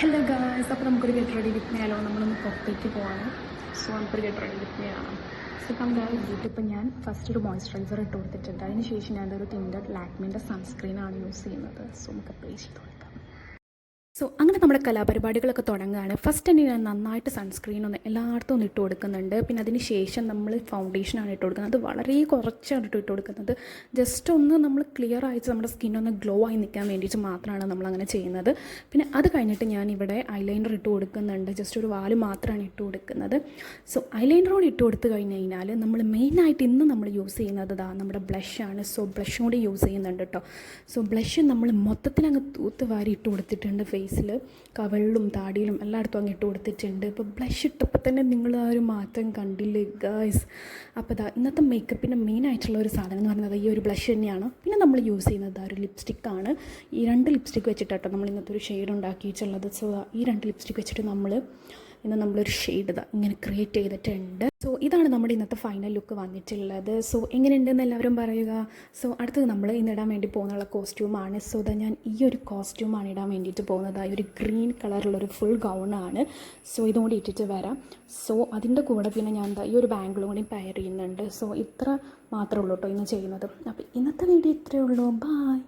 Hello guys, അപ്പോൾ നമുക്കൊരു get ready with me ആയാലോ. നമ്മളൊന്ന് പുറത്തേക്ക് പോവാണ്. സോ നമുക്കൊരു ഗെറ്റ് റെഡി വിത്ത് മീ ആണ്. സോ ഇപ്പം ഗായ്സ്, ഇതിപ്പോൾ ഞാൻ ഫസ്റ്റ് ഒരു മോയ്സ്ചറൈസർ ഇട്ട് കൊടുത്തിട്ടുണ്ട്. അതിന് ശേഷം ഞാനൊരു തിൻ്റെ ലാക്മിൻ്റെ സൺസ്ക്രീനാണ് യൂസ് ചെയ്യുന്നത്. സോ നമുക്ക് അപ്ലൈ ചെയ്ത് കൊടുക്കാം. സോ അങ്ങനെ നമ്മുടെ കലാപരിപാടികളൊക്കെ തുടങ്ങുകയാണ്. ഫസ്റ്റ് തന്നെ ഞാൻ നന്നായിട്ട് സൺസ്ക്രീൻ ഒന്ന് എല്ലായിടത്തും ഒന്ന് ഇട്ട് കൊടുക്കുന്നുണ്ട്. പിന്നെ അതിന് ശേഷം നമ്മൾ ഫൗണ്ടേഷനാണ് ഇട്ട് കൊടുക്കുന്നത്. അത് വളരെ കുറച്ചാണ് ഇട്ട് കൊടുക്കുന്നത്. ജസ്റ്റ് ഒന്ന് നമ്മൾ ക്ലിയർ ആയിട്ട് നമ്മുടെ സ്കിന്നൊന്ന് ഗ്ലോ ആയി നിൽക്കാൻ വേണ്ടിയിട്ട് മാത്രമാണ് നമ്മളങ്ങനെ ചെയ്യുന്നത്. പിന്നെ അത് കഴിഞ്ഞിട്ട് ഞാനിവിടെ ഐലൈനർ ഇട്ട് കൊടുക്കുന്നുണ്ട്. ജസ്റ്റ് ഒരു വാല് മാത്രമാണ് ഇട്ട് കൊടുക്കുന്നത്. സോ ഐലൈനറോട് ഇട്ട് കൊടുത്തു കഴിഞ്ഞ് കഴിഞ്ഞാൽ നമ്മൾ മെയിനായിട്ട് ഇന്ന് നമ്മൾ യൂസ് ചെയ്യുന്നത് നമ്മുടെ ബ്ലഷാണ്. സോ ബ്ലഷും കൂടി യൂസ് ചെയ്യുന്നുണ്ട് കേട്ടോ. സോ ബ്ലഷ് നമ്മൾ മൊത്തത്തിൽ അങ്ങ് തൂത്ത് വാരി ഇട്ട് കൊടുത്തിട്ടുണ്ട്. ഫേസിൽ കവളിലും താടിയിലും എല്ലായിടത്തും അങ്ങ് ഇട്ട് കൊടുത്തിട്ടുണ്ട്. ഇപ്പോൾ ബ്ലഷ് ഇട്ടപ്പോൾ തന്നെ നിങ്ങൾ ആ ഒരു മാറ്റം കണ്ടില്ലേ ഗായ്സ്. അപ്പോൾ ഇന്നത്തെ മേക്കപ്പിൻ്റെ മെയിനായിട്ടുള്ള ഒരു സാധനം എന്ന് പറയുന്നത് ഈ ഒരു ബ്ലഷ് തന്നെയാണ്. പിന്നെ നമ്മൾ യൂസ് ചെയ്യുന്നത് ഒരു ലിപ്സ്റ്റിക്കാണ്. ഈ 2 ലിപ്സ്റ്റിക്ക് വെച്ചിട്ടോ നമ്മൾ ഇന്നത്തെ ഒരു ഷെയ്ഡ് ഉണ്ടാക്കിയിട്ടുള്ളത്. സോ ഈ 2 ലിപ്സ്റ്റിക്ക് വെച്ചിട്ട് ഇന്ന് നമ്മളൊരു ഷെയ്ഡ് ഇങ്ങനെ ക്രിയേറ്റ് ചെയ്തിട്ടുണ്ട്. സോ ഇതാണ് നമ്മുടെ ഇന്നത്തെ ഫൈനൽ ലുക്ക് വന്നിട്ടുള്ളത്. സോ എങ്ങനെയുണ്ടെന്ന് എല്ലാവരും പറയുക. സോ അടുത്തത് നമ്മൾ ഇന്നിടാൻ വേണ്ടി പോകുന്നുള്ള കോസ്റ്റ്യൂമാണ്. സോ ഞാൻ ഈ ഒരു കോസ്റ്റ്യൂമാണ് ഇടാൻ വേണ്ടിയിട്ട് പോകുന്നത്. ഈ ഒരു ഗ്രീൻ കളറുള്ളൊരു ഫുൾ ഗൗണാണ്. സോ ഇതും കൂടി ഇട്ടിട്ട് വരാം. സോ അതിൻ്റെ കൂടെ പിന്നെ ഞാൻ ഈ ഒരു ബാംഗിളും കൂടി പെയർ ചെയ്യുന്നുണ്ട്. സോ ഇത്ര മാത്രമേ ഉള്ളൂ കേട്ടോ ഇന്ന് ചെയ്യുന്നത്. അപ്പോൾ ഇന്നത്തെ വീഡിയോ ഇത്രയേ ഉള്ളൂ. ബായ്.